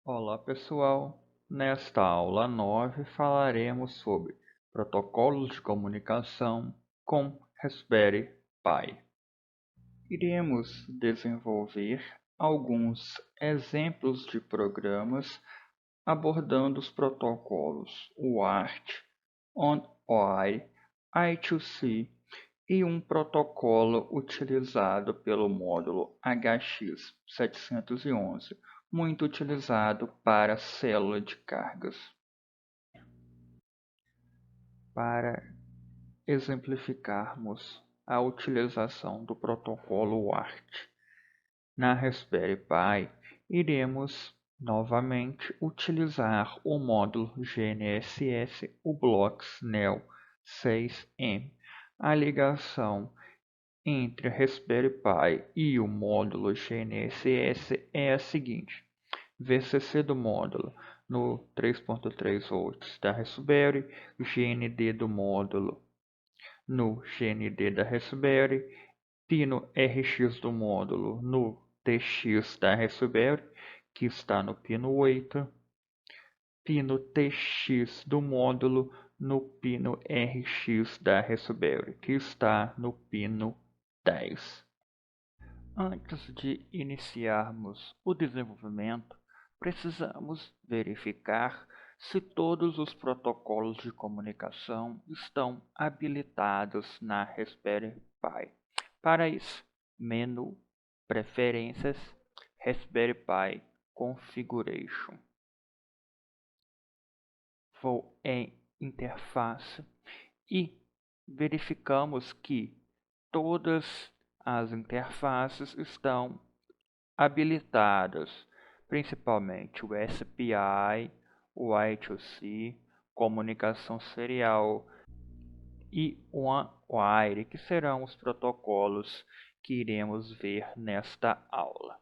Olá pessoal, nesta aula 9 falaremos sobre protocolos de comunicação com Raspberry Pi. Iremos desenvolver alguns exemplos de programas abordando os protocolos UART, ON-OI, I2C e um protocolo utilizado pelo módulo HX711, muito utilizado para célula de cargas. Para exemplificarmos a utilização do protocolo UART na Raspberry Pi, iremos novamente utilizar o módulo GNSS uBlocks Neo 6M. A ligação entre a Raspberry Pi e o módulo GNSS é a seguinte: VCC do módulo no 3.3 volts da Raspberry, GND do módulo no GND da Raspberry, pino RX do módulo no TX da Raspberry, que está no pino 8, pino TX do módulo no pino RX da Raspberry, que está no pino 10. Antes de iniciarmos o desenvolvimento, precisamos verificar se todos os protocolos de comunicação estão habilitados na Raspberry Pi. Para isso, menu Preferências, Raspberry Pi Configuration. Vou em Interface e verificamos que todas as interfaces estão habilitadas, principalmente o SPI, o I2C, comunicação serial e o ON-WIRE, que serão os protocolos que iremos ver nesta aula.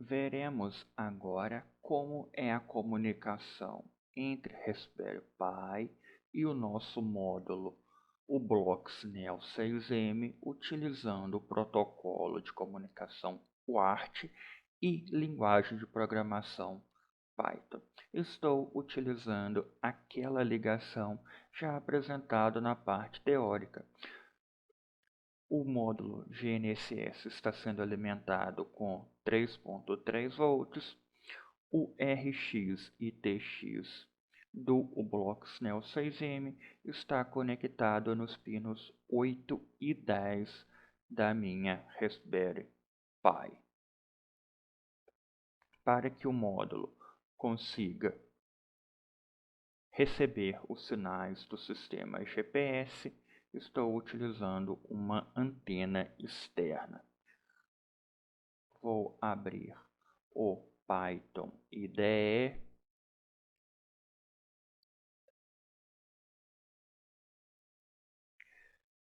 Veremos agora como é a comunicação entre Raspberry Pi e o nosso módulo uBlocks Neo 6M, utilizando o protocolo de comunicação UART e linguagem de programação Python. Estou utilizando aquela ligação já apresentada na parte teórica. O módulo GNSS está sendo alimentado com 3.3 volts, o RX e TX do uBlocks Neo 6M está conectado nos pinos 8 e 10 da minha Raspberry Pi. Para que o módulo consiga receber os sinais do sistema GPS, estou utilizando uma antena externa. Vou abrir o Python IDE.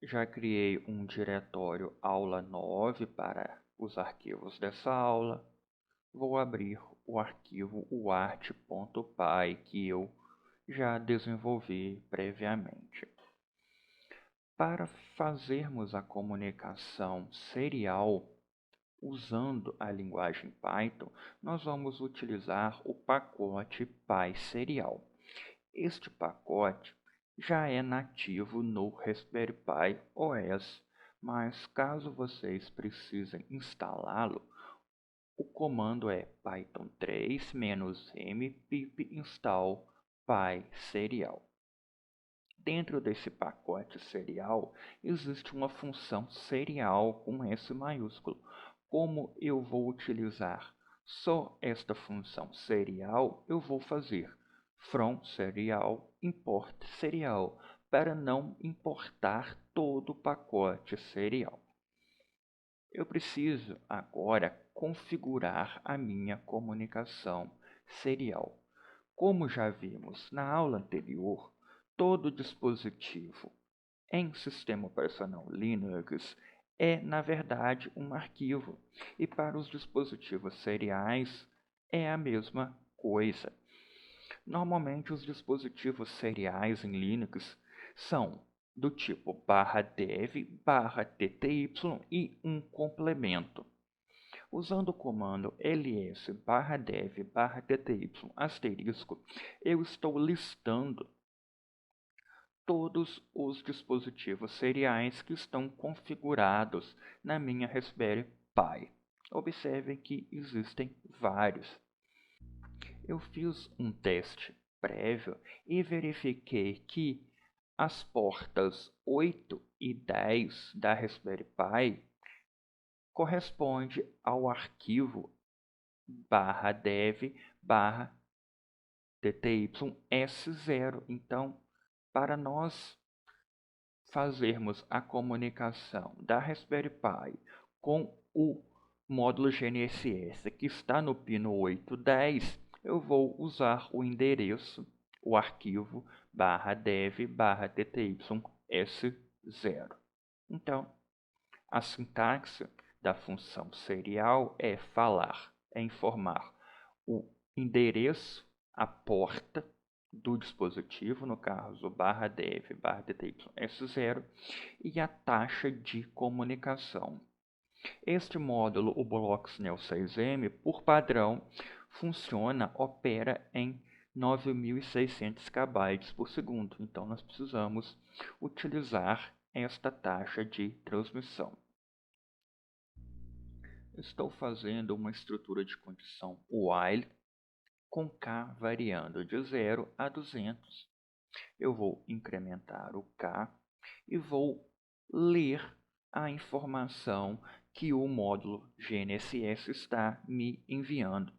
Já criei um diretório aula 9 para os arquivos dessa aula. Vou abrir o arquivo uart.py que eu já desenvolvi previamente. Para fazermos a comunicação serial usando a linguagem Python, nós vamos utilizar o pacote PySerial. Este pacote já é nativo no Raspberry Pi OS, mas caso vocês precisem instalá-lo, o comando é python 3-m pip install PySerial. Dentro desse pacote serial existe uma função serial com S maiúsculo. Como eu vou utilizar só esta função serial, eu vou fazer from serial import serial para não importar todo o pacote serial. Eu preciso agora configurar a minha comunicação serial. Como já vimos na aula anterior, todo dispositivo em sistema operacional Linux é, na verdade, um arquivo, e para os dispositivos seriais é a mesma coisa. Normalmente, os dispositivos seriais em Linux são do tipo /dev/tty e um complemento. Usando o comando ls/dev/tty**, eu estou listando todos os dispositivos seriais que estão configurados na minha Raspberry Pi. Observem que existem vários. Eu fiz um teste prévio e verifiquei que as portas 8 e 10 da Raspberry Pi corresponde ao arquivo /dev/tty**s0. Então, para nós fazermos a comunicação da Raspberry Pi com o módulo GNSS que está no pino 810, eu vou usar o endereço, o arquivo /dev/tty**s0. Então, a sintaxe da função serial é falar, é informar o endereço, a porta do dispositivo, no caso /dev/tty**s0, e a taxa de comunicação. Este módulo, o BloxNel 6M, por padrão, opera em 9.600 KB por segundo. Então, nós precisamos utilizar esta taxa de transmissão. Estou fazendo uma estrutura de condição while com k variando de 0 a 200. Eu vou incrementar o k e vou ler a informação que o módulo GNSS está me enviando.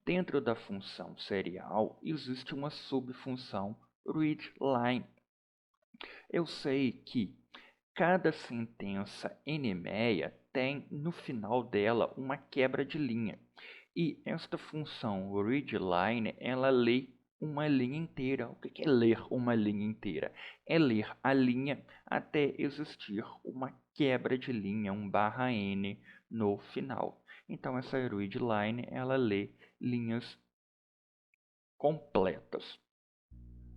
Dentro da função serial existe uma subfunção readLine. Eu sei que cada sentença NMEA tem no final dela uma quebra de linha. E esta função readLine, ela lê uma linha inteira. O que é ler uma linha inteira? É ler a linha até existir uma quebra de linha, um /n no final. Então essa readLine, ela lê linhas completas.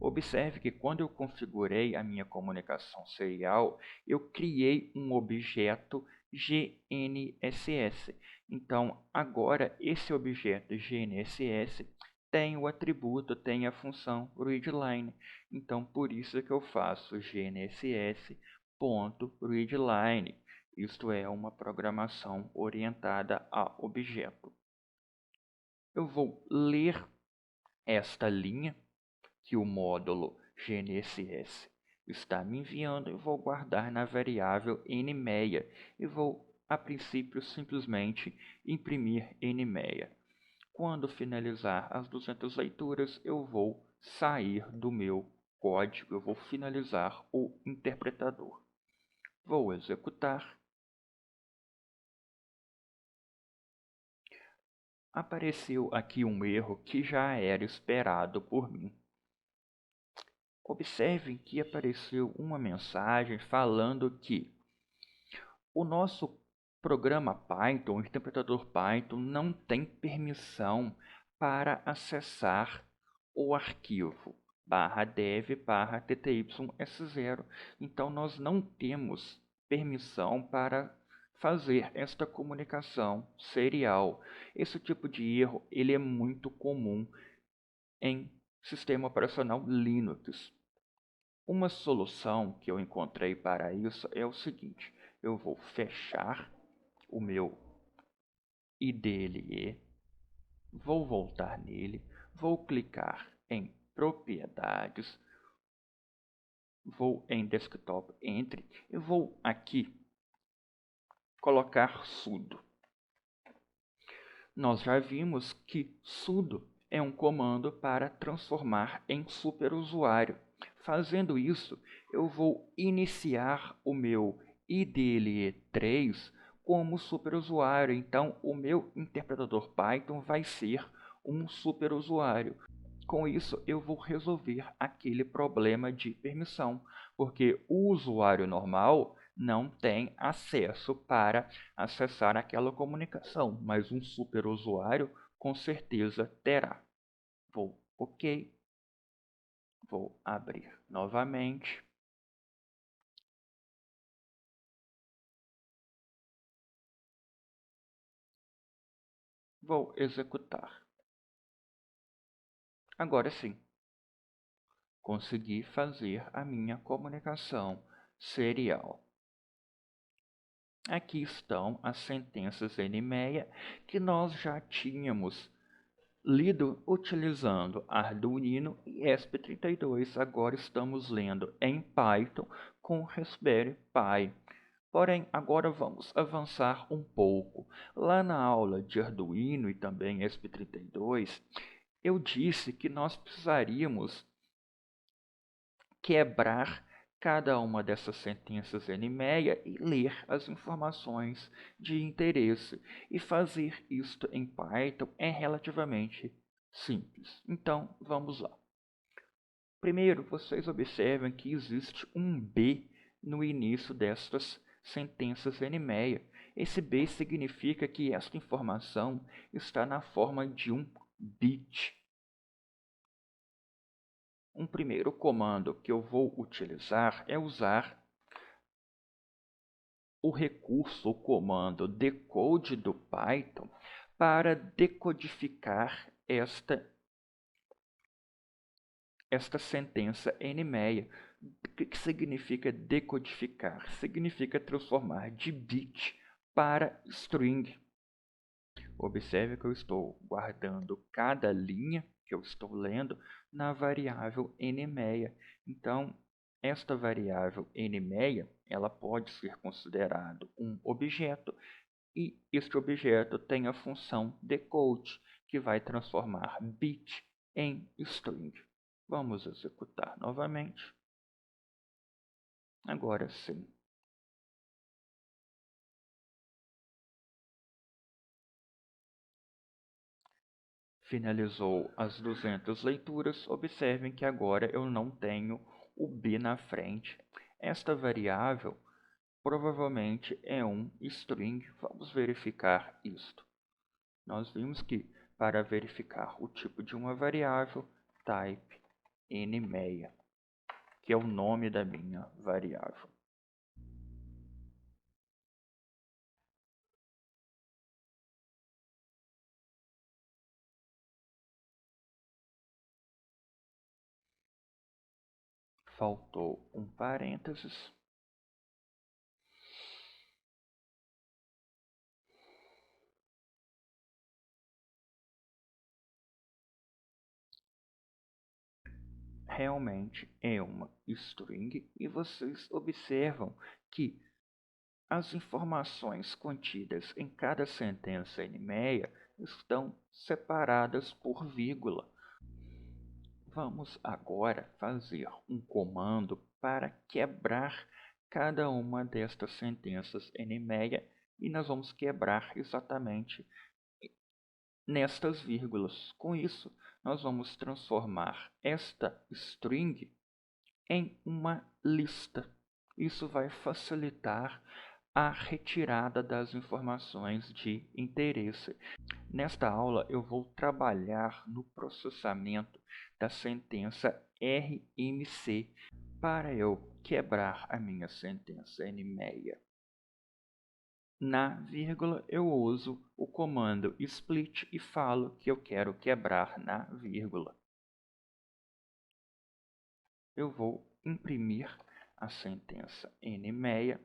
Observe que quando eu configurei a minha comunicação serial, eu criei um objeto GNSS. Então, agora, esse objeto GNSS tem o atributo, tem a função readLine. Então, por isso que eu faço GNSS.readLine. Isto é uma programação orientada a objeto. Eu vou ler esta linha que o módulo GNSS está me enviando, eu vou guardar na variável NMEA e vou, a princípio, simplesmente imprimir NMEA. Quando finalizar as 200 leituras, eu vou sair do meu código, eu vou finalizar o interpretador. Vou executar. Apareceu aqui um erro que já era esperado por mim. Observem que apareceu uma mensagem falando que o nosso programa Python, o interpretador Python, não tem permissão para acessar o arquivo /dev/tty**s0. Então, nós não temos permissão para fazer esta comunicação serial. Esse tipo de erro ele é muito comum em sistema operacional Linux. Uma solução que eu encontrei para isso é o seguinte: eu vou fechar o meu IDLE, vou voltar nele, vou clicar em propriedades, vou em desktop entry e vou aqui colocar sudo. Nós já vimos que sudo é um comando para transformar em superusuário. Fazendo isso, eu vou iniciar o meu IDLE3 como superusuário. Então, o meu interpretador Python vai ser um superusuário. Com isso, eu vou resolver aquele problema de permissão, porque o usuário normal não tem acesso para acessar aquela comunicação, mas um superusuário com certeza terá. Vou OK. Vou abrir novamente. Vou executar. Agora sim, consegui fazer a minha comunicação serial. Aqui estão as sentenças NMEA que nós já tínhamos lido utilizando Arduino e ESP32. Agora estamos lendo em Python com Raspberry Pi. Porém, agora vamos avançar um pouco. Lá na aula de Arduino e também ESP32, eu disse que nós precisaríamos quebrar cada uma dessas sentenças NMEA e ler as informações de interesse. E fazer isto em Python é relativamente simples. Então, vamos lá. Primeiro, vocês observem que existe um B no início destas sentenças NMEA. Esse B significa que esta informação está na forma de um bit. Um primeiro comando que eu vou utilizar é usar o recurso, o comando decode do Python para decodificar esta sentença NMEA. O que significa decodificar? Significa transformar de bit para string. Observe que eu estou guardando cada linha que eu estou lendo na variável NMEA. Então, esta variável NMEA, ela pode ser considerado um objeto e este objeto tem a função decode, que vai transformar bit em string. Vamos executar novamente. Agora sim. Finalizou as 200 leituras. Observem que agora eu não tenho o b na frente. Esta variável provavelmente é um string. Vamos verificar isto. Nós vimos que para verificar o tipo de uma variável, type NMEA, que é o nome da minha variável. Faltou um parênteses. Realmente é uma string e vocês observam que as informações contidas em cada sentença NMEA estão separadas por vírgula. Vamos agora fazer um comando para quebrar cada uma destas sentenças NMEA e nós vamos quebrar exatamente nestas vírgulas. Com isso, nós vamos transformar esta string em uma lista. Isso vai facilitar a retirada das informações de interesse. Nesta aula, eu vou trabalhar no processamento da sentença RMC para eu quebrar a minha sentença NMEA. Na vírgula, eu uso o comando split e falo que eu quero quebrar na vírgula. Eu vou imprimir a sentença NMEA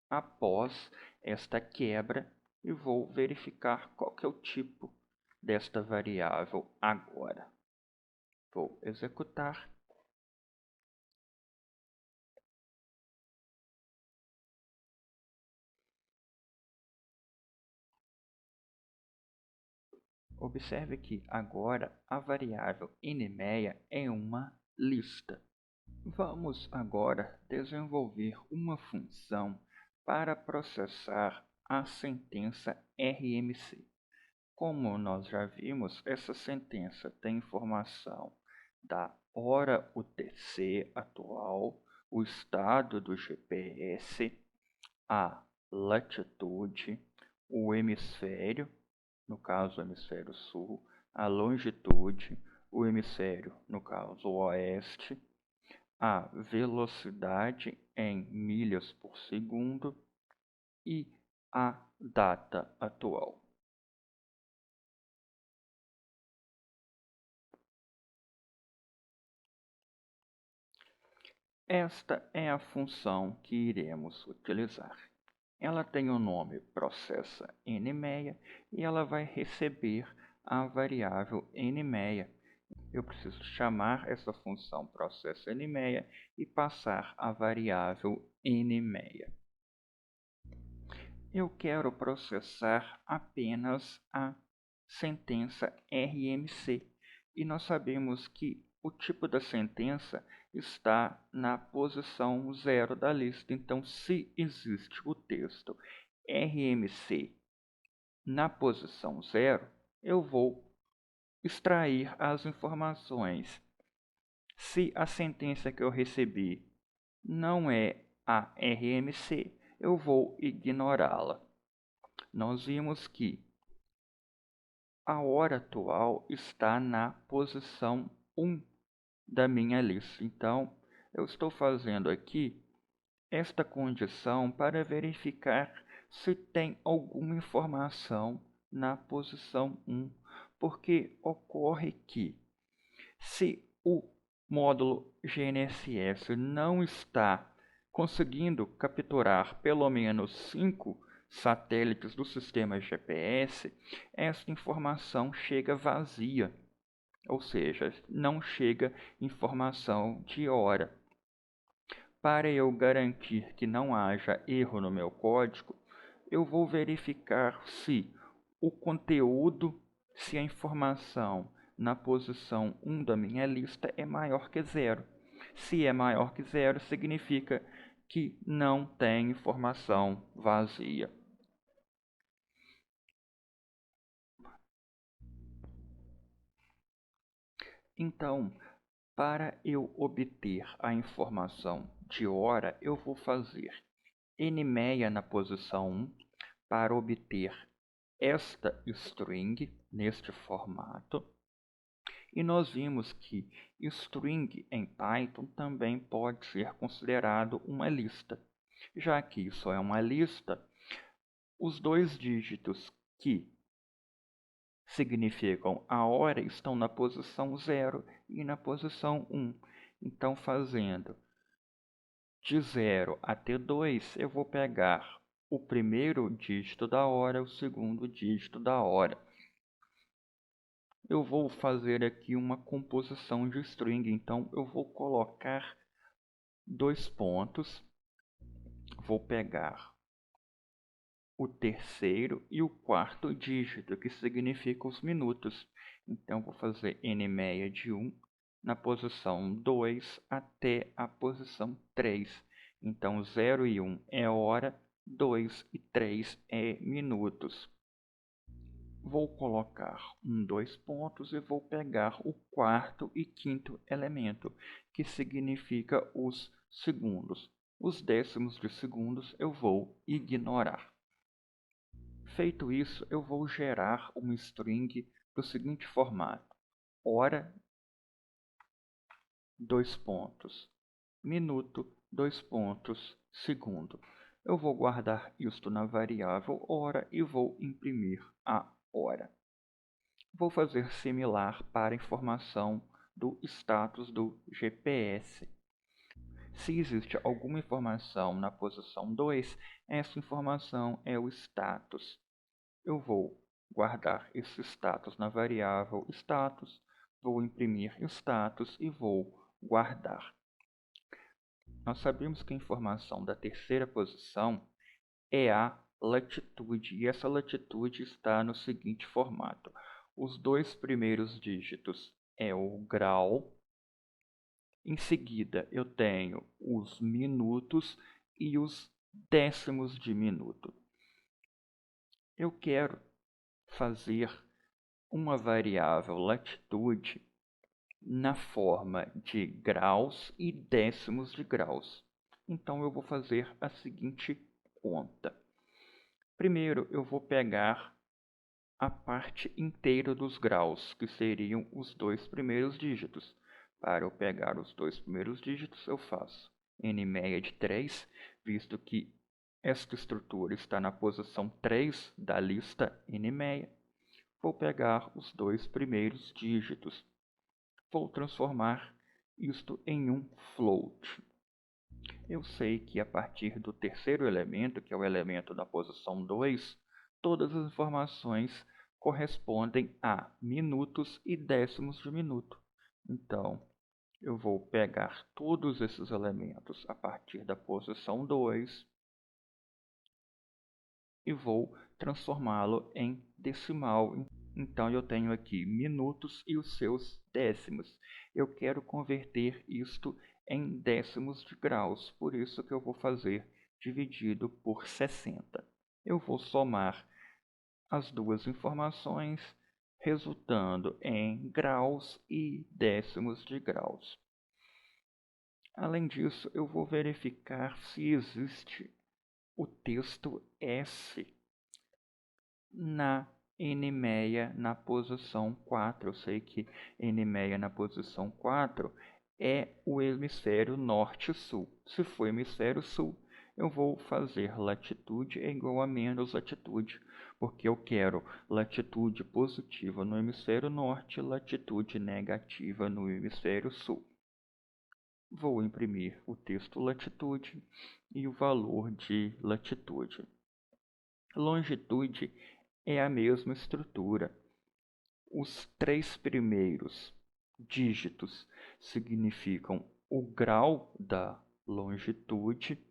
após esta quebra e vou verificar qual que é o tipo desta variável agora. Vou executar. Observe que agora a variável NMEA é uma lista. Vamos agora desenvolver uma função para processar a sentença RMC. Como nós já vimos, essa sentença tem informação da hora UTC atual, o estado do GPS, a latitude, o hemisfério, no caso o hemisfério sul, a longitude, o hemisfério, no caso o oeste, a velocidade em milhas por segundo e a data atual. Esta é a função que iremos utilizar. Ela tem o nome processa nmeia e ela vai receber a variável nmeia. Eu preciso chamar essa função processa nmeia e passar a variável nmeia. Eu quero processar apenas a sentença RMC e nós sabemos que o tipo da sentença está na posição 0 da lista. Então, se existe o texto RMC na posição 0, eu vou extrair as informações. Se a sentença que eu recebi não é a RMC, eu vou ignorá-la. Nós vimos que a hora atual está na posição 1 da minha lista. Então, eu estou fazendo aqui esta condição para verificar se tem alguma informação na posição 1, porque ocorre que se o módulo GNSS não está conseguindo capturar pelo menos 5 satélites do sistema GPS, essa informação chega vazia, ou seja, não chega informação de hora. Para eu garantir que não haja erro no meu código, eu vou verificar se o conteúdo, se a informação na posição 1 da minha lista é maior que 0. Se é maior que 0, significa que não tem informação vazia. Então, para eu obter a informação de hora, eu vou fazer nmeia na posição 1 para obter esta string neste formato. E nós vimos que string em Python também pode ser considerado uma lista. Já que isso é uma lista, os 2 dígitos que significam a hora estão na posição 0 e na posição 1. Então, fazendo de 0 até 2, eu vou pegar o primeiro dígito da hora, o segundo dígito da hora. Eu vou fazer aqui uma composição de string, então eu vou colocar 2 pontos, vou pegar o terceiro e o quarto dígito, que significa os minutos. Então, vou fazer nmeia de 1 na posição 2 até a posição 3. Então, 0 e 1 é hora, 2 e 3 é minutos. Vou colocar 2 pontos e vou pegar o quarto e quinto elemento, que significa os segundos. Os décimos de segundos eu vou ignorar. Feito isso, eu vou gerar uma string do seguinte formato: hora, 2 pontos, minuto, 2 pontos, segundo. Eu vou guardar isto na variável hora e vou imprimir a hora. Vou fazer similar para a informação do status do GPS. Se existe alguma informação na posição 2, essa informação é o status. Eu vou guardar esse status na variável status, vou imprimir status e vou guardar. Nós sabemos que a informação da terceira posição é a latitude, e essa latitude está no seguinte formato: os 2 primeiros dígitos é o grau, em seguida eu tenho os minutos e os décimos de minuto. Eu quero fazer uma variável latitude na forma de graus e décimos de graus. Então, eu vou fazer a seguinte conta. Primeiro, eu vou pegar a parte inteira dos graus, que seriam os 2 primeiros dígitos. Para eu pegar os 2 primeiros dígitos, eu faço nmeia de 3, visto que esta estrutura está na posição 3 da lista nmeia. Vou pegar os 2 primeiros dígitos. Vou transformar isto em um float. eu sei que a partir do terceiro elemento, que é o elemento da posição 2, todas as informações correspondem a minutos e décimos de minuto. Então, eu vou pegar todos esses elementos a partir da posição 2 e vou transformá-lo em decimal. Então, eu tenho aqui minutos e os seus décimos. Eu quero converter isto em décimos de graus, por isso que eu vou fazer dividido por 60. Eu vou somar as duas informações, resultando em graus e décimos de graus. Além disso, eu vou verificar se existe o texto S na N-meia na posição 4. Eu sei que N-meia na posição 4 é o hemisfério norte-sul. Se for hemisfério sul, eu vou fazer latitude é igual a menos latitude, porque eu quero latitude positiva no hemisfério norte e latitude negativa no hemisfério sul. Vou imprimir o texto latitude e o valor de latitude. Longitude é a mesma estrutura. Os 3 primeiros dígitos significam o grau da longitude,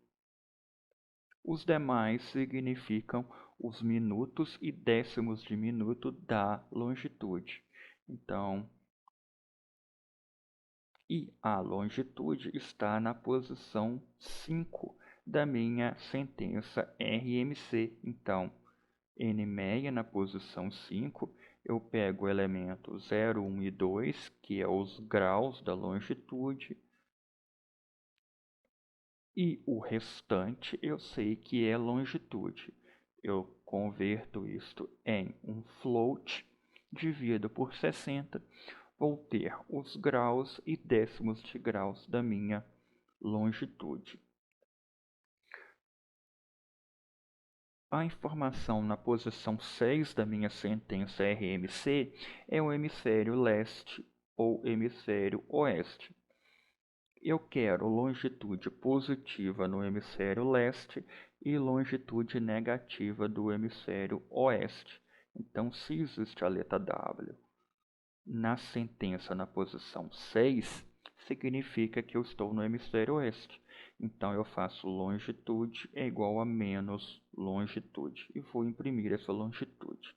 os demais significam os minutos e décimos de minuto da longitude. Então, e a longitude está na posição 5 da minha sentença RMC. Então, N-meia na posição 5, eu pego o elemento 0, 1 e 2, que é os graus da longitude, e o restante eu sei que é longitude. Eu converto isto em um float, divido por 60, vou ter os graus e décimos de graus da minha longitude. A informação na posição 6 da minha sentença RMC é o hemisfério leste ou hemisfério oeste. Eu quero longitude positiva no hemisfério leste e longitude negativa do hemisfério oeste. Então, se existe a letra W na sentença na posição 6, significa que eu estou no hemisfério oeste. Então, eu faço longitude é igual a menos longitude e vou imprimir essa longitude.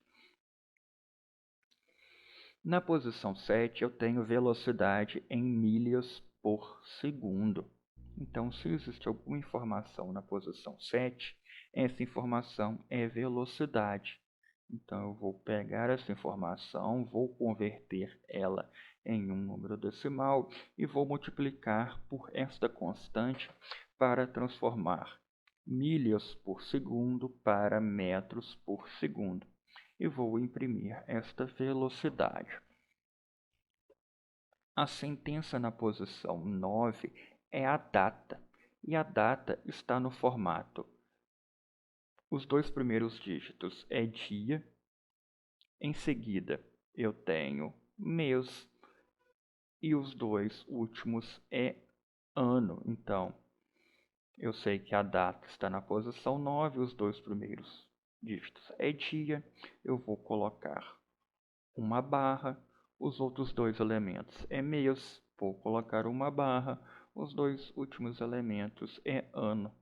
Na posição 7, eu tenho velocidade em milhas por segundo. Então, se existe alguma informação na posição 7, essa informação é velocidade. Então, eu vou pegar essa informação, vou converter ela em um número decimal e vou multiplicar por esta constante para transformar milhas por segundo para metros por segundo. E vou imprimir esta velocidade. A sentença na posição 9 é a data, e a data está no formato. Os 2 primeiros dígitos é dia, em seguida eu tenho mês, e os 2 últimos é ano. Então, eu sei que a data está na posição 9, os 2 primeiros dígitos é dia, eu vou colocar uma barra, os outros 2 elementos é mês, vou colocar uma barra, os 2 últimos elementos é ano.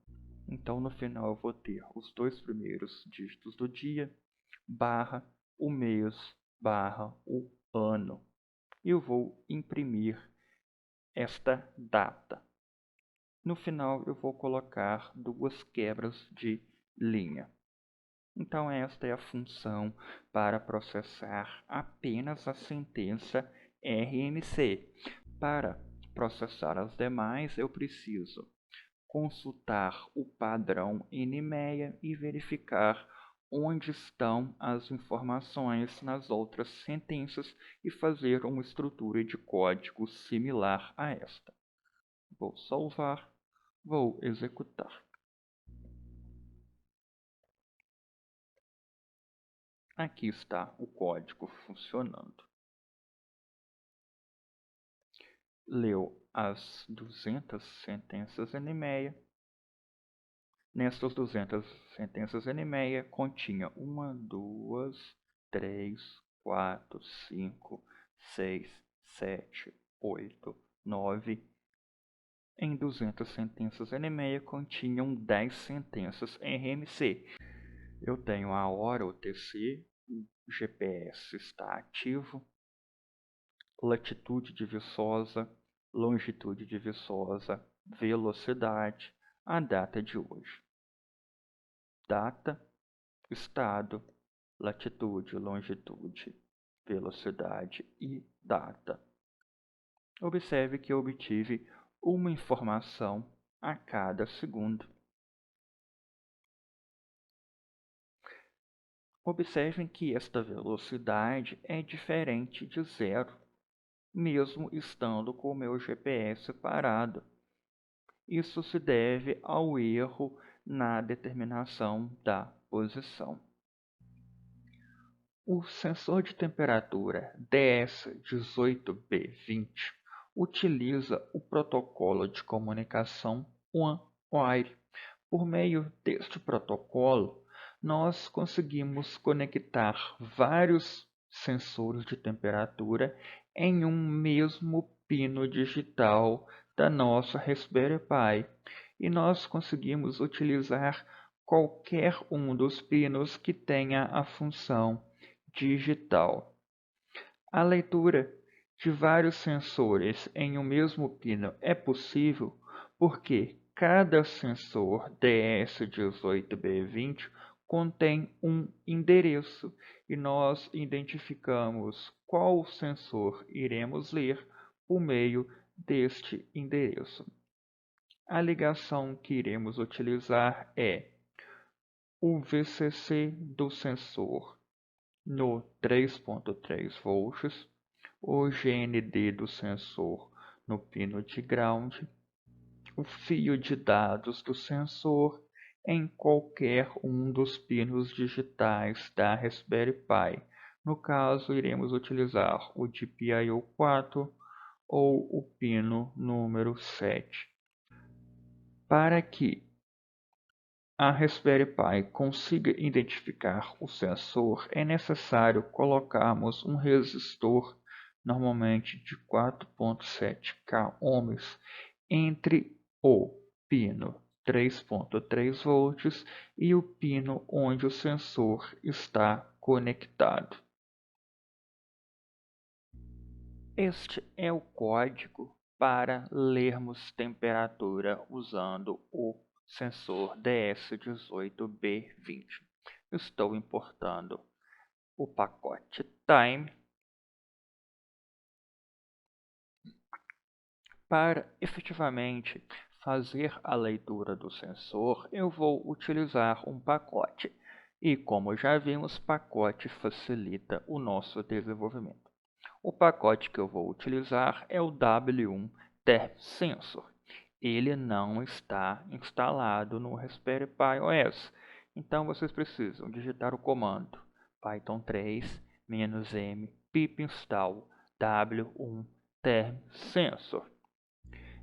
Então, no final, eu vou ter os 2 primeiros dígitos do dia, barra, o mês, barra, o ano. E eu vou imprimir esta data. No final, eu vou colocar 2 quebras de linha. Então, esta é a função para processar apenas a sentença RMC. Para processar as demais, eu preciso consultar o padrão N-meia e verificar onde estão as informações nas outras sentenças e fazer uma estrutura de código similar a esta. Vou salvar, vou executar. Aqui está o código funcionando. leu as 200 sentenças em e-mail. Nestas 200 sentenças em e-mail continha 1, 2, 3, 4, 5, 6, 7, 8, 9. Em 200 sentenças em e-mail continham 10 sentenças em RMC. Eu tenho a hora, o TC, o GPS está ativo, latitude de Viçosa, longitude de Viçosa, velocidade, a data de hoje. Data, estado, latitude, longitude, velocidade e data. Observe que eu obtive uma informação a cada segundo. Observem que esta velocidade é diferente de zero, mesmo estando com o meu GPS parado. Isso se deve ao erro na determinação da posição. O sensor de temperatura DS18B20 utiliza o protocolo de comunicação One-Wire. Por meio deste protocolo, nós conseguimos conectar vários sensores de temperatura em um mesmo pino digital da nossa Raspberry Pi, e nós conseguimos utilizar qualquer um dos pinos que tenha a função digital. A leitura de vários sensores em um mesmo pino é possível porque cada sensor DS18B20 contém um endereço e nós identificamos qual sensor iremos ler por meio deste endereço. A ligação que iremos utilizar é o VCC do sensor no 3.3 volts, o GND do sensor no pino de ground, o fio de dados do sensor em qualquer um dos pinos digitais da Raspberry Pi. No caso, iremos utilizar o GPIO 4 ou o pino número 7. Para que a Raspberry Pi consiga identificar o sensor, é necessário colocarmos um resistor, normalmente de 4.7 ohms, entre o pino 3.3 volts e o pino onde o sensor está conectado. Este é o código para lermos temperatura usando o sensor DS18B20. Estou importando o pacote Time para efetivamente fazer a leitura do sensor. Eu vou utilizar um pacote e, como já vimos, pacote facilita o nosso desenvolvimento. O pacote que eu vou utilizar é o W1 Term Sensor. Ele não está instalado no Raspberry Pi OS. Então vocês precisam digitar o comando Python 3 -m pip install W1 Term Sensor.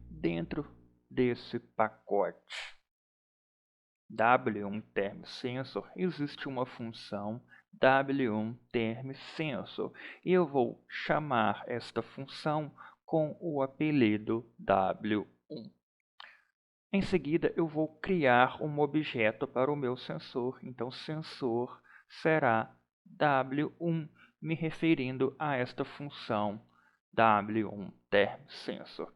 Dentro desse pacote W1 Term Sensor existe uma função W1 Term Sensor e eu vou chamar esta função com o apelido W1. Em seguida, eu vou criar um objeto para o meu sensor. Então, sensor será W1, me referindo a esta função W1 Term Sensor.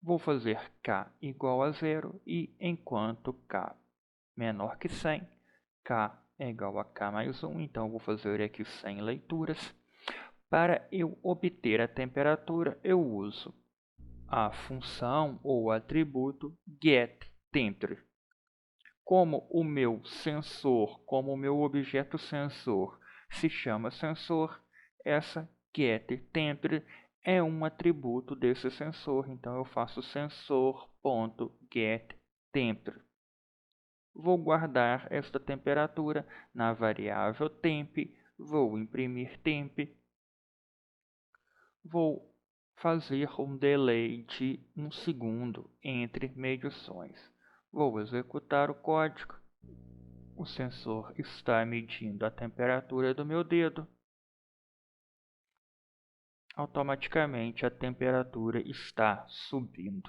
Vou fazer K igual a 0 e enquanto K menor que 100, K é igual a K mais 1, então vou fazer aqui 100 leituras. Para eu obter a temperatura, eu uso a função ou atributo getTemperature. Como o meu sensor, como o meu objeto sensor se chama sensor, essa getTemperature é um atributo desse sensor, então eu faço sensor.getTemperature. Vou guardar esta temperatura na variável temp, vou imprimir temp, vou fazer um delay de 1 segundo entre medições. Vou executar o código. O sensor está medindo a temperatura do meu dedo. Automaticamente a temperatura está subindo.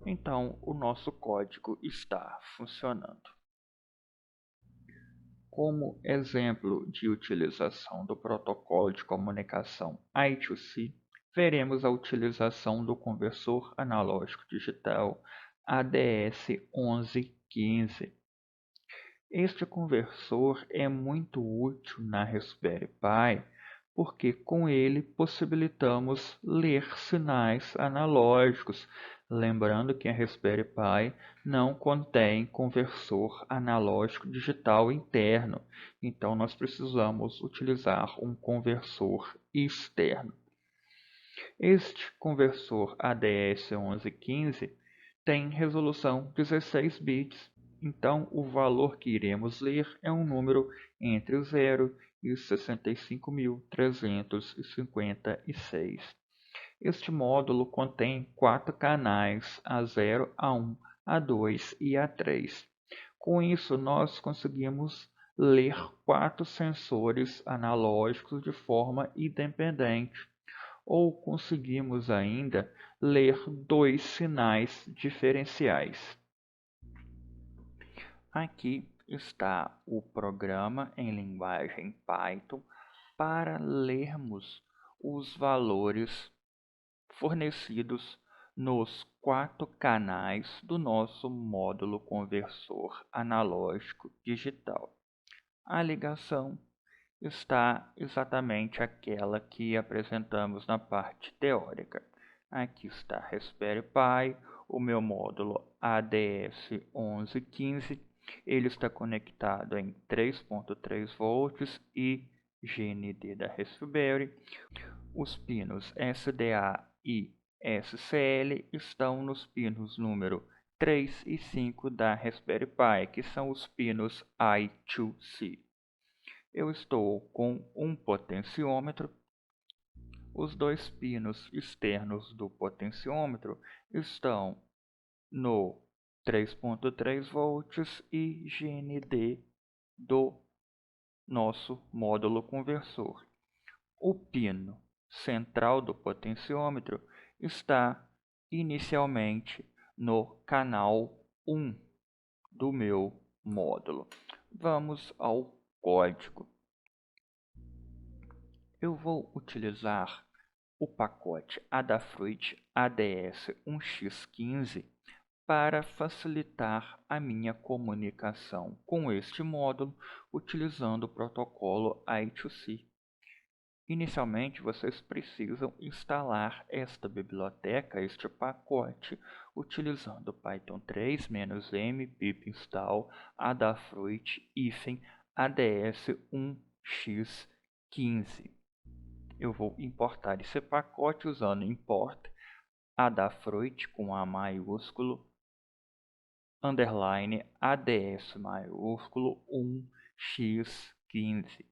Então, o nosso código está funcionando. Como exemplo de utilização do protocolo de comunicação I2C, veremos a utilização do conversor analógico digital ADS1115. Este conversor é muito útil na Raspberry Pi porque com ele possibilitamos ler sinais analógicos, lembrando que a Raspberry Pi não contém conversor analógico digital interno, então nós precisamos utilizar um conversor externo. Este conversor ADS1115 tem resolução 16 bits, então o valor que iremos ler é um número entre o 0 e os 65.356. Este módulo contém 4 canais A0, A1, A2 e A3. Com isso, nós conseguimos ler 4 sensores analógicos de forma independente, ou conseguimos ainda ler 2 sinais diferenciais. Aqui está o programa em linguagem Python para lermos os valores fornecidos nos 4 canais do nosso módulo conversor analógico digital. A ligação está exatamente aquela que apresentamos na parte teórica. Aqui está Raspberry Pi, o meu módulo ADS1115. Ele está conectado em 3.3 volts e GND da Raspberry. Os pinos SDA e SCL estão nos pinos número 3 e 5 da Raspberry Pi, que são os pinos I2C. Eu estou com um potenciômetro. Os 2 pinos externos do potenciômetro estão no 3.3 volts e GND do nosso módulo conversor. O pino central do potenciômetro está inicialmente no canal 1 do meu módulo. Vamos ao código. Eu vou utilizar o pacote Adafruit ADS1x15 para facilitar a minha comunicação com este módulo utilizando o protocolo I2C. Inicialmente, vocês precisam instalar esta biblioteca, este pacote, utilizando Python 3-m pip install adafruit-ads1x15. Eu vou importar esse pacote usando import adafruit com A maiúsculo, underline ads maiúsculo 1x15.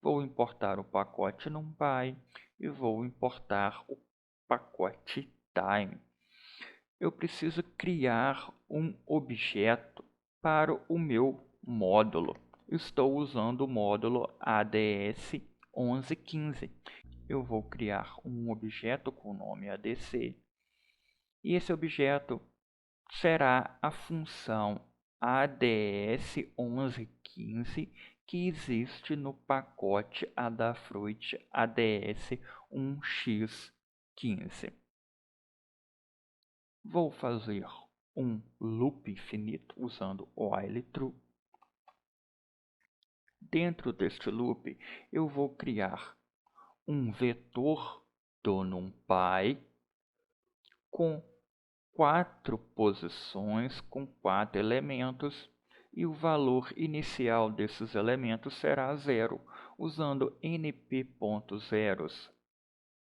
Vou importar o pacote NumPy e vou importar o pacote time. Eu preciso criar um objeto para o meu módulo. Estou usando o módulo ADS1115. Eu vou criar um objeto com o nome ADC. E esse objeto será a função ADS1115 que existe no pacote Adafruit ADS1x15. Vou fazer um loop infinito usando while true. Dentro deste loop, eu vou criar um vetor do NumPy com 4 posições com 4 elementos e o valor inicial desses elementos será 0, usando np.zeros.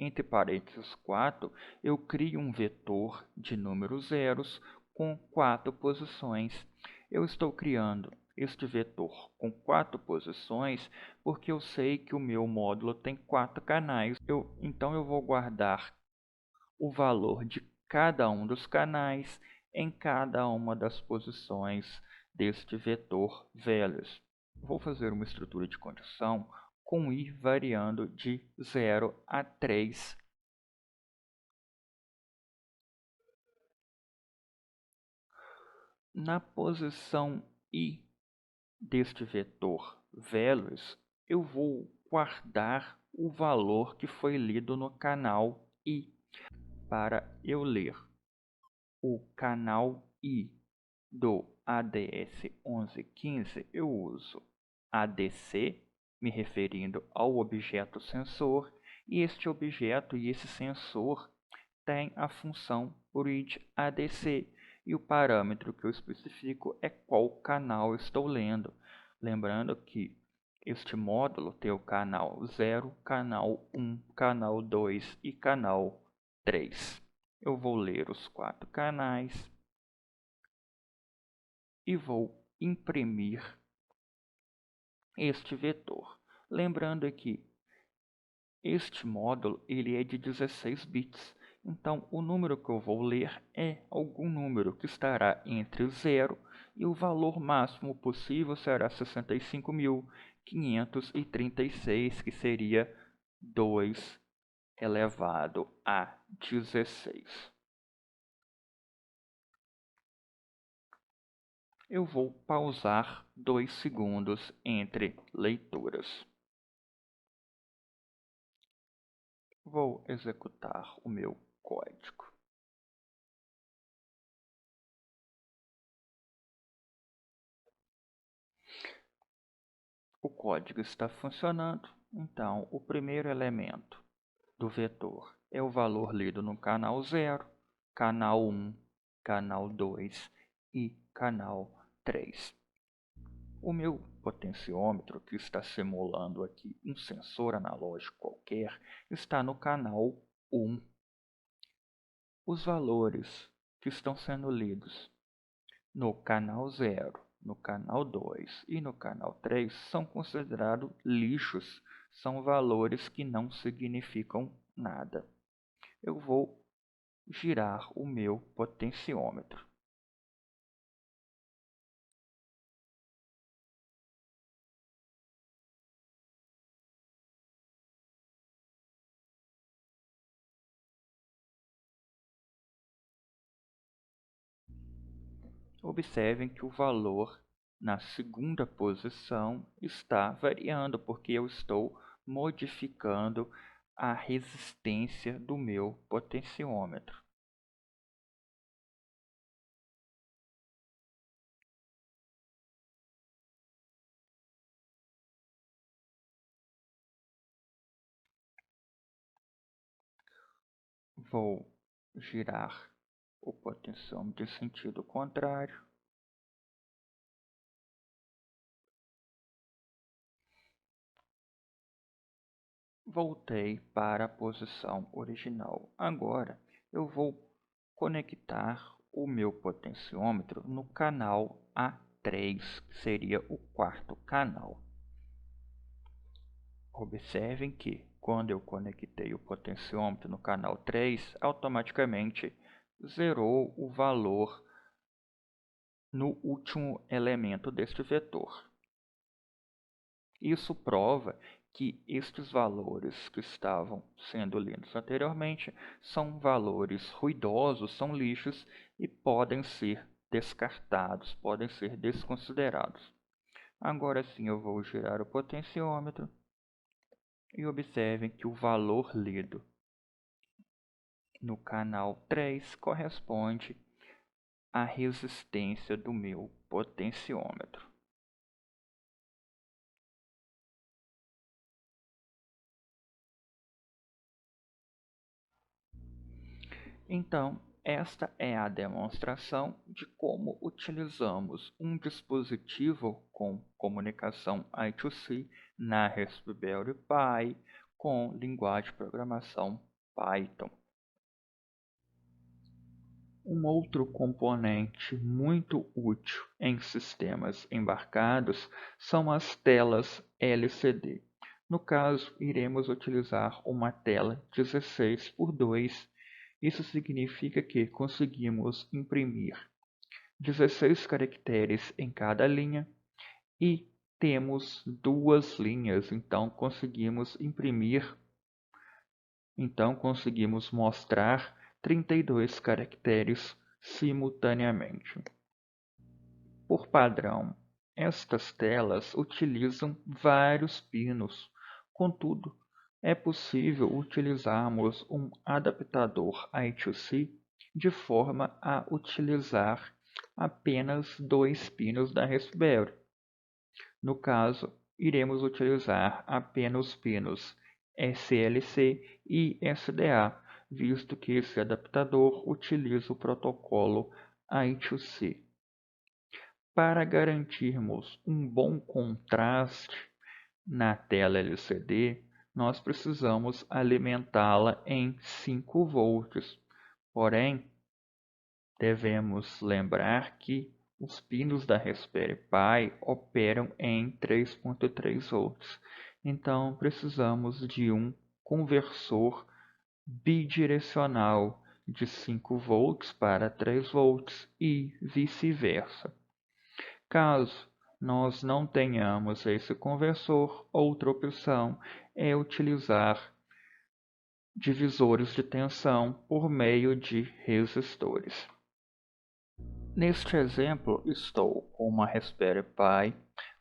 Entre parênteses 4, eu crio um vetor de números zeros com 4 posições. Eu estou criando este vetor com 4 posições porque eu sei que o meu módulo tem 4 canais. Então eu vou guardar o valor de cada um dos canais em cada uma das posições deste vetor values. Vou fazer uma estrutura de condição com i variando de 0 a 3. Na posição i deste vetor values, eu vou guardar o valor que foi lido no canal i. Para eu ler o canal i do ADS 1115, eu uso ADC, me referindo ao objeto sensor, e este objeto e esse sensor tem a função readADC, e o parâmetro que eu especifico é qual canal estou lendo. Lembrando que este módulo tem o canal 0, canal 1, canal 2 e canal 3. Eu vou ler os 4 canais e vou imprimir este vetor. Lembrando que este módulo ele é de 16 bits. Então, o número que eu vou ler é algum número que estará entre 0 e o valor máximo possível será 65.536, que seria 2 elevado a 16. Eu vou pausar 2 segundos entre leituras. Vou executar o meu código. O código está funcionando, então o primeiro elemento do vetor é o valor lido no canal 0, canal 1, canal 2 e canal 3. O meu potenciômetro, que está simulando aqui um sensor analógico qualquer, está no canal 1. Os valores que estão sendo lidos no canal 0, no canal 2 e no canal 3 são considerados lixos, são valores que não significam nada. Eu vou girar o meu potenciômetro. Observem que o valor na segunda posição está variando, porque eu estou modificando a resistência do meu potenciômetro. Vou girar o potenciômetro em sentido contrário. Voltei para a posição original. Agora eu vou conectar o meu potenciômetro no canal A3, que seria o quarto canal. Observem que, quando eu conectei o potenciômetro no canal 3, automaticamente zerou o valor no último elemento deste vetor. Isso prova que estes valores que estavam sendo lidos anteriormente são valores ruidosos, são lixos e podem ser descartados, podem ser desconsiderados. Agora sim eu vou girar o potenciômetro e observem que o valor lido no canal 3 corresponde à resistência do meu potenciômetro. Então, esta é a demonstração de como utilizamos um dispositivo com comunicação I2C na Raspberry Pi com linguagem de programação Python. Um outro componente muito útil em sistemas embarcados são as telas LCD. No caso, iremos utilizar uma tela 16 por 2 Isso significa que conseguimos imprimir 16 caracteres em cada linha e temos duas linhas, então conseguimos mostrar 32 caracteres simultaneamente. Por padrão, estas telas utilizam vários pinos. Contudo, é possível utilizarmos um adaptador I2C de forma a utilizar apenas 2 pinos da Raspberry. No caso, iremos utilizar apenas os pinos SLC e SDA, visto que esse adaptador utiliza o protocolo I2C. Para garantirmos um bom contraste na tela LCD, nós precisamos alimentá-la em 5 volts. Porém, devemos lembrar que os pinos da Raspberry Pi operam em 3.3 volts. Então, precisamos de um conversor bidirecional de 5 volts para 3 volts e vice-versa. Caso nós não tenhamos esse conversor, outra opção é utilizar divisores de tensão por meio de resistores. Neste exemplo, estou com uma Raspberry Pi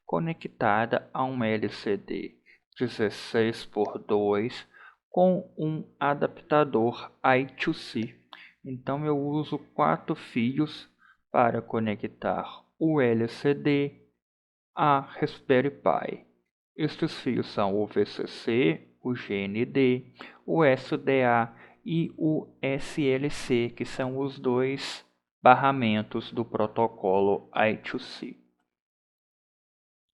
conectada a um LCD 16x2 com um adaptador I2C. Então eu uso 4 fios para conectar o LCD à Raspberry Pi. Estes fios são o VCC, o GND, o SDA e o SLC, que são os dois barramentos do protocolo I2C.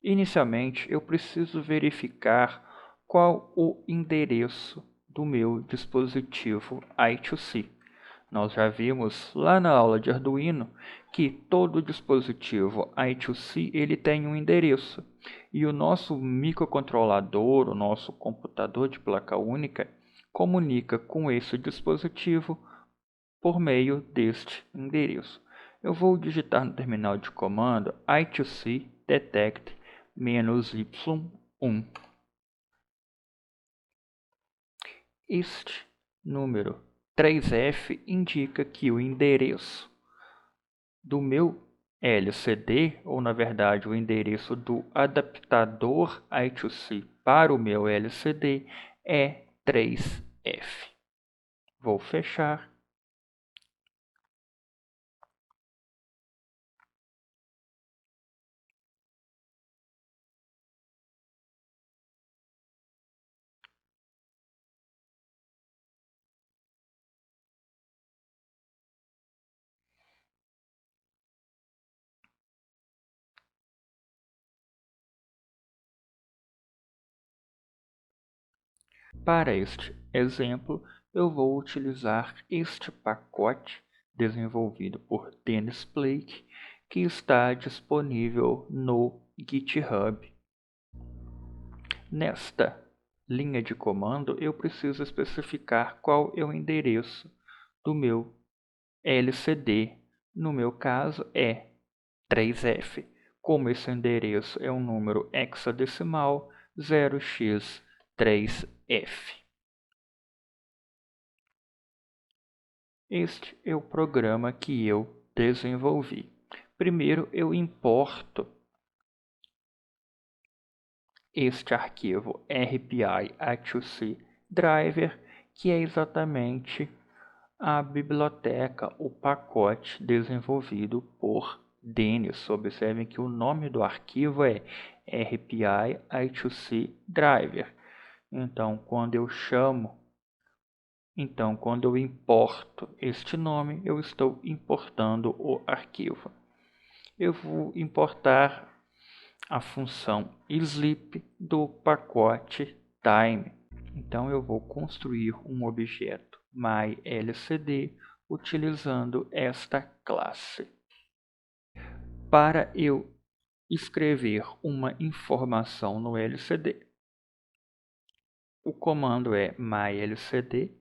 Inicialmente, eu preciso verificar qual o endereço do meu dispositivo I2C. Nós já vimos lá na aula de Arduino que todo dispositivo I2C ele tem um endereço e o nosso microcontrolador, o nosso computador de placa única, comunica com esse dispositivo por meio deste endereço. Eu vou digitar no terminal de comando I2C detect -y1. Este número 3F indica que o endereço do meu LCD, ou na verdade o endereço do adaptador I2C para o meu LCD é 3F. Vou fechar. Para este exemplo, eu vou utilizar este pacote desenvolvido por Dennis Blake, que está disponível no GitHub. Nesta linha de comando, eu preciso especificar qual é o endereço do meu LCD. No meu caso é 3F. Como esse endereço é um número hexadecimal, 0x3f. Este é o programa que eu desenvolvi. Primeiro eu importo este arquivo RPI I2C driver, que é exatamente a biblioteca, o pacote desenvolvido por Dennis. Observem que o nome do arquivo é RPI I2C driver. Então, quando eu importo este nome, eu estou importando o arquivo. Eu vou importar a função sleep do pacote time. Então eu vou construir um objeto myLCD utilizando esta classe. Para eu escrever uma informação no LCD, o comando é mylcd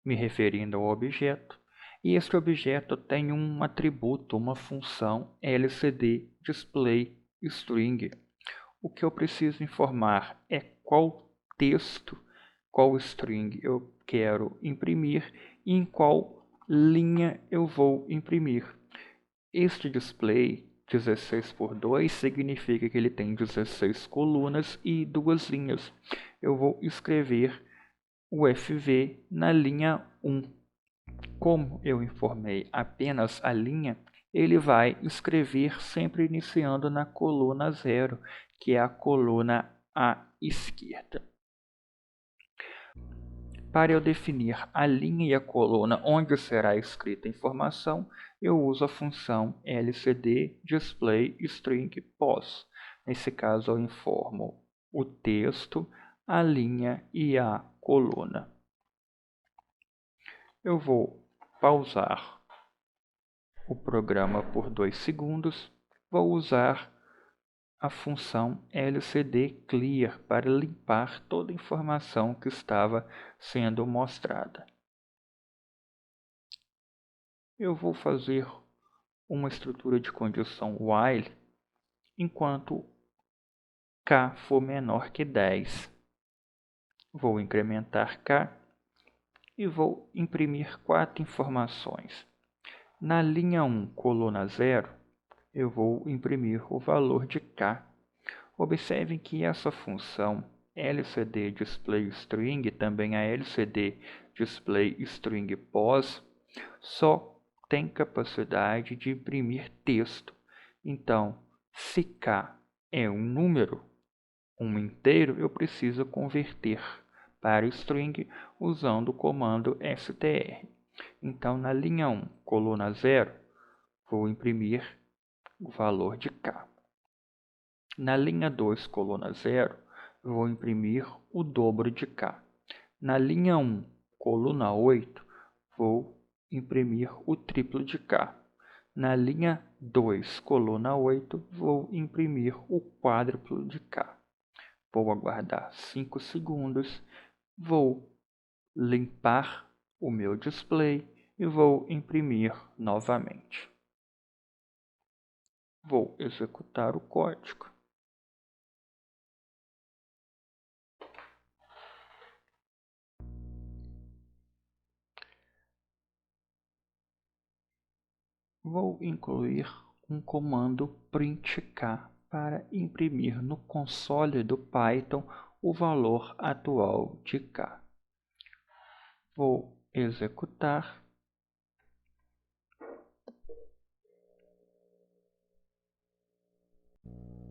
me referindo ao objeto, e este objeto tem um atributo, uma função LCD display string. O que eu preciso informar é qual texto, qual string eu quero imprimir e em qual linha eu vou imprimir. Este display 16x2 significa que ele tem 16 colunas e 2 linhas. Eu vou escrever o FV na linha 1. Como eu informei apenas a linha, ele vai escrever sempre iniciando na coluna 0, que é a coluna à esquerda. Para eu definir a linha e a coluna onde será escrita a informação, eu uso a função lcd display string pos. Nesse caso, eu informo o texto, a linha e a coluna. Eu vou pausar o programa por 2 segundos. Vou usar a função lcd_clear para limpar toda a informação que estava sendo mostrada. Eu vou fazer uma estrutura de condição while enquanto k for menor que 10. Vou incrementar k e vou imprimir 4 informações. Na linha 1, coluna 0, eu vou imprimir o valor de k. Observem que essa função lcd display string, também a lcd display string pos, só tem capacidade de imprimir texto. Então, se k é um número, um inteiro, eu preciso converter para string usando o comando str. Então, na linha 1, coluna 0, vou imprimir o valor de k. Na linha 2, coluna 0, vou imprimir o dobro de k. Na linha 1, coluna 8, vou imprimir o triplo de k. Na linha 2, coluna 8, vou imprimir o quádruplo de k. Vou aguardar 5 segundos, vou limpar o meu display e vou imprimir novamente. Vou executar o código. Vou incluir um comando printk para imprimir no console do Python o valor atual de k. Vou executar.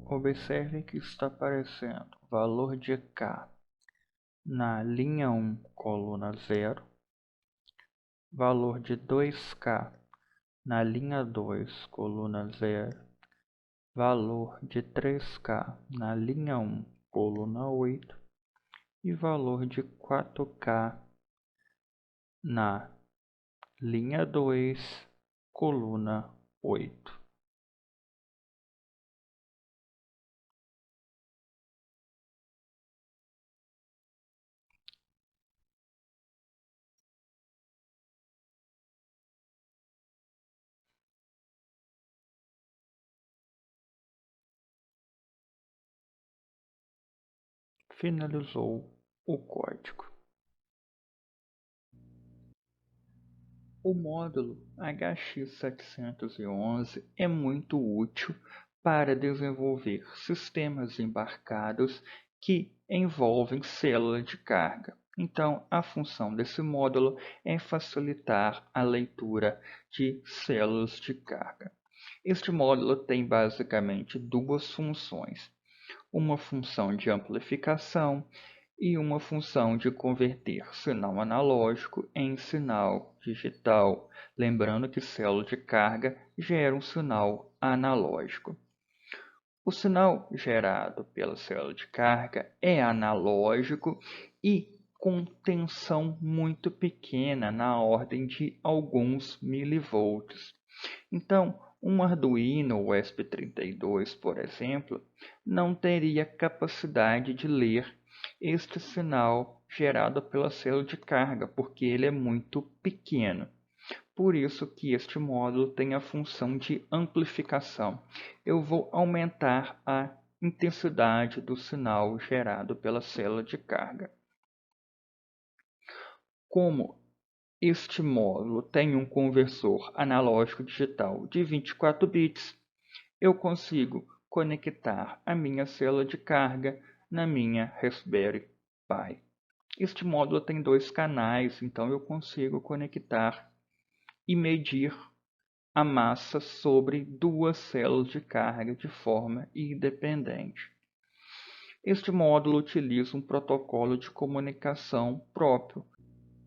Observe que está aparecendo o valor de k na linha 1, coluna 0, valor de 2k na linha 2, coluna 0, valor de 3k na linha 1, coluna 8 e valor de 4k na linha 2, coluna 8. Finalizou o código. O módulo HX711 é muito útil para desenvolver sistemas embarcados que envolvem célula de carga. Então, a função desse módulo é facilitar a leitura de células de carga. Este módulo tem basicamente duas funções: uma função de amplificação e uma função de converter sinal analógico em sinal digital, lembrando que célula de carga gera um sinal analógico. O sinal gerado pela célula de carga é analógico e com tensão muito pequena, na ordem de alguns milivolts. Então, um Arduino ESP32, por exemplo, não teria capacidade de ler este sinal gerado pela célula de carga, porque ele é muito pequeno. Por isso que este módulo tem a função de amplificação. Eu vou aumentar a intensidade do sinal gerado pela célula de carga. Como este módulo tem um conversor analógico digital de 24 bits, eu consigo conectar a minha célula de carga na minha Raspberry Pi. Este módulo tem 2 canais, então eu consigo conectar e medir a massa sobre 2 células de carga de forma independente. Este módulo utiliza um protocolo de comunicação próprio.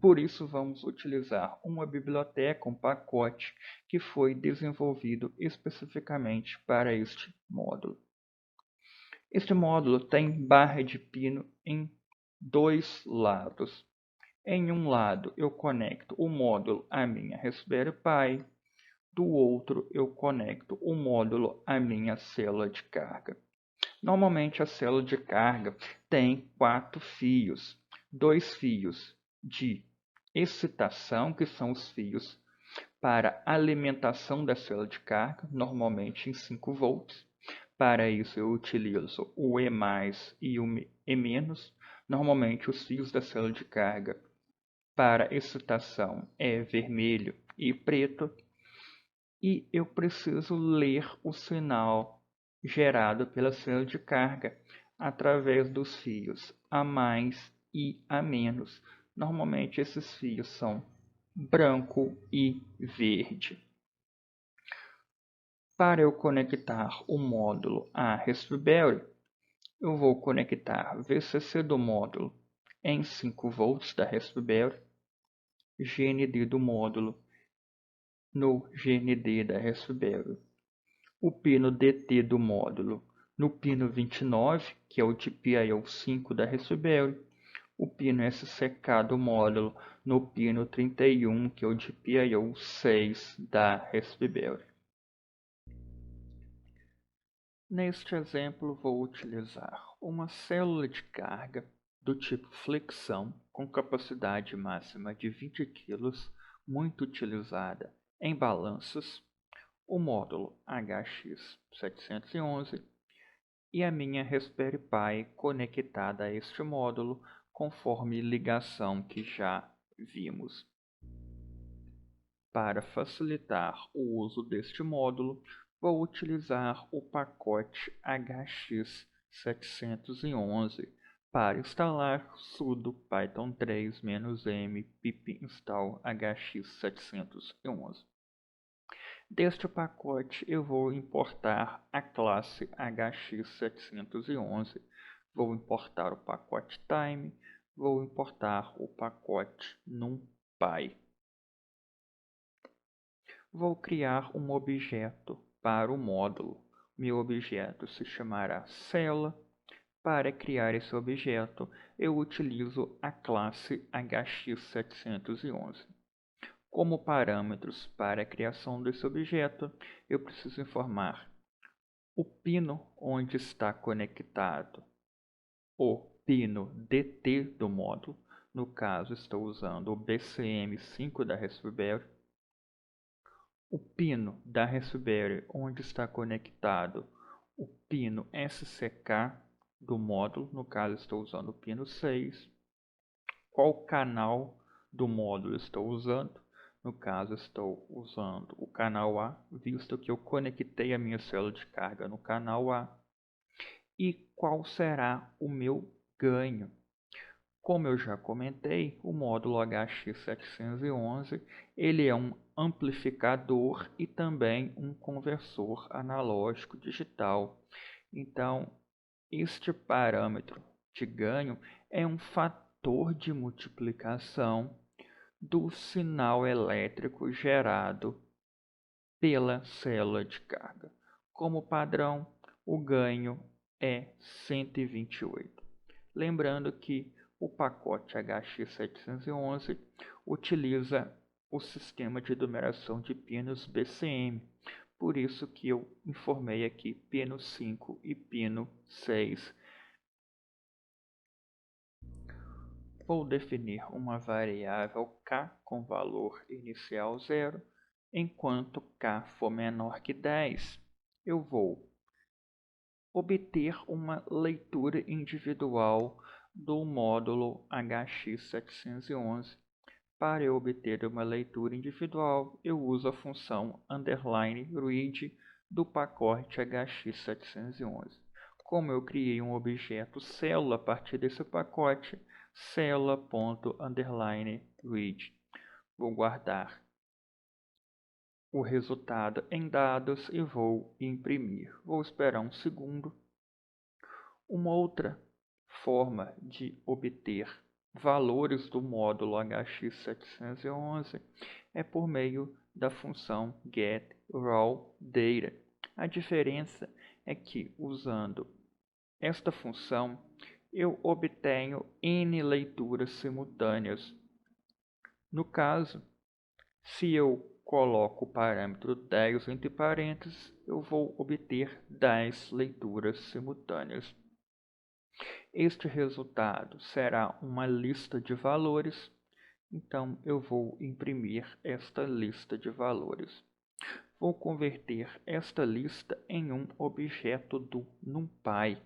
Por isso, vamos utilizar uma biblioteca, um pacote, que foi desenvolvido especificamente para este módulo. Este módulo tem barra de pino em 2 lados. Em um lado, eu conecto o módulo à minha Raspberry Pi. Do outro, eu conecto o módulo à minha célula de carga. Normalmente, a célula de carga tem 4 fios. 2 fios de excitação, que são os fios para alimentação da célula de carga, normalmente em 5 volts. Para isso, eu utilizo o E+, e o E-. Normalmente, os fios da célula de carga para excitação é vermelho e preto. E eu preciso ler o sinal gerado pela célula de carga através dos fios A+ e A-. Normalmente, esses fios são branco e verde. Para eu conectar o módulo à Raspberry, eu vou conectar VCC do módulo em 5 volts da Raspberry, GND do módulo no GND da Raspberry, o pino DT do módulo no pino 29, que é o GPIO 5 da Raspberry, o pino SCK do módulo no pino 31, que é o GPIO 6 da Raspberry. Neste exemplo, vou utilizar uma célula de carga do tipo flexão com capacidade máxima de 20 kg, muito utilizada em balanços, o módulo HX711 e a minha Raspberry Pi conectada a este módulo, conforme ligação que já vimos. Para facilitar o uso deste módulo, vou utilizar o pacote HX711 para instalar sudo python 3-m pip install hx711. Deste pacote eu vou importar a classe hx711, vou importar o pacote time, vou importar o pacote numpy. Vou criar um objeto para o módulo. Meu objeto se chamará célula. Para criar esse objeto, eu utilizo a classe hx711. Como parâmetros para a criação desse objeto, eu preciso informar o pino onde está conectado o pino DT do módulo. No caso, estou usando o BCM5 da Raspberry. O pino da Raspberry onde está conectado o pino SCK do módulo, no caso estou usando o pino 6. Qual canal do módulo estou usando? No caso estou usando o canal A, visto que eu conectei a minha célula de carga no canal A. E qual será o meu ganho? Como eu já comentei, o módulo HX711 ele é um amplificador e também um conversor analógico digital. Então, este parâmetro de ganho é um fator de multiplicação do sinal elétrico gerado pela célula de carga. Como padrão, o ganho é 128. Lembrando que o pacote HX711 utiliza o sistema de numeração de pinos BCM, por isso que eu informei aqui pino 5 e pino 6 vou definir uma variável k com valor inicial 0, enquanto k for menor que 10, eu vou obter uma leitura individual do módulo HX711. Para eu obter uma leitura individual, eu uso a função _read do pacote HX711. Como eu criei um objeto célula a partir desse pacote, célula._read. Vou guardar o resultado em dados e vou imprimir. Vou esperar um segundo. Uma outra forma de obter valores do módulo HX711 é por meio da função getRawData. A diferença é que, usando esta função, eu obtenho N leituras simultâneas. No caso, se eu coloco o parâmetro 10 entre parênteses, eu vou obter 10 leituras simultâneas. Este resultado será uma lista de valores, então eu vou imprimir esta lista de valores. Vou converter esta lista em um objeto do NumPy.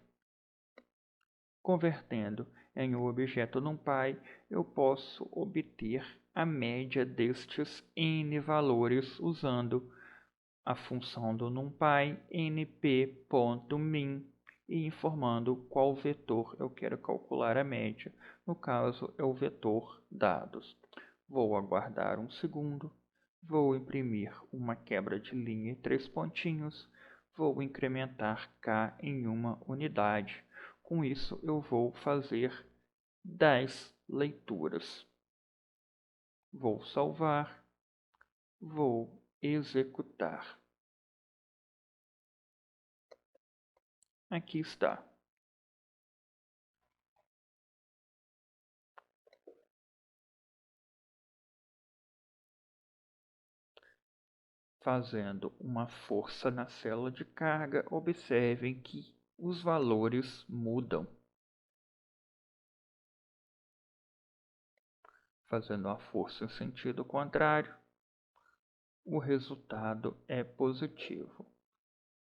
Convertendo em um objeto NumPy, eu posso obter a média destes n valores usando a função do NumPy np.min e informando qual vetor eu quero calcular a média. No caso, é o vetor dados. Vou aguardar um segundo. Vou imprimir uma quebra de linha e 3 pontinhos. Vou incrementar k em uma unidade. Com isso, eu vou fazer 10 leituras. Vou salvar. Vou executar. Aqui está. Fazendo uma força na célula de carga, observem que os valores mudam. Fazendo uma força em sentido contrário, o resultado é positivo.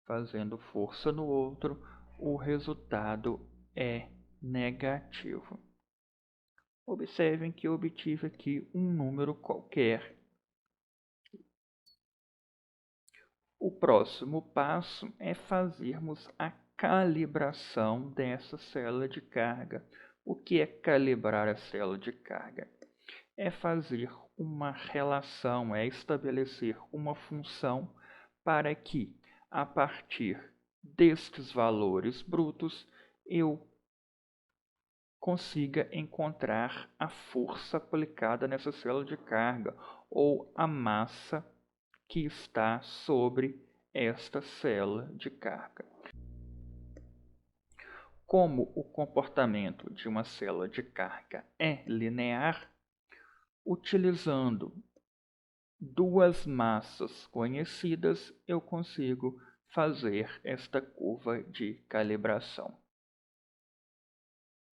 Fazendo força no outro, o resultado é negativo. Observem que eu obtive aqui um número qualquer. O próximo passo é fazermos a calibração dessa célula de carga. O que é calibrar a célula de carga? É fazer uma relação, é estabelecer uma função para que, a partir destes valores brutos, eu consiga encontrar a força aplicada nessa célula de carga ou a massa que está sobre esta célula de carga. Como o comportamento de uma célula de carga é linear, utilizando duas massas conhecidas, eu consigo fazer esta curva de calibração.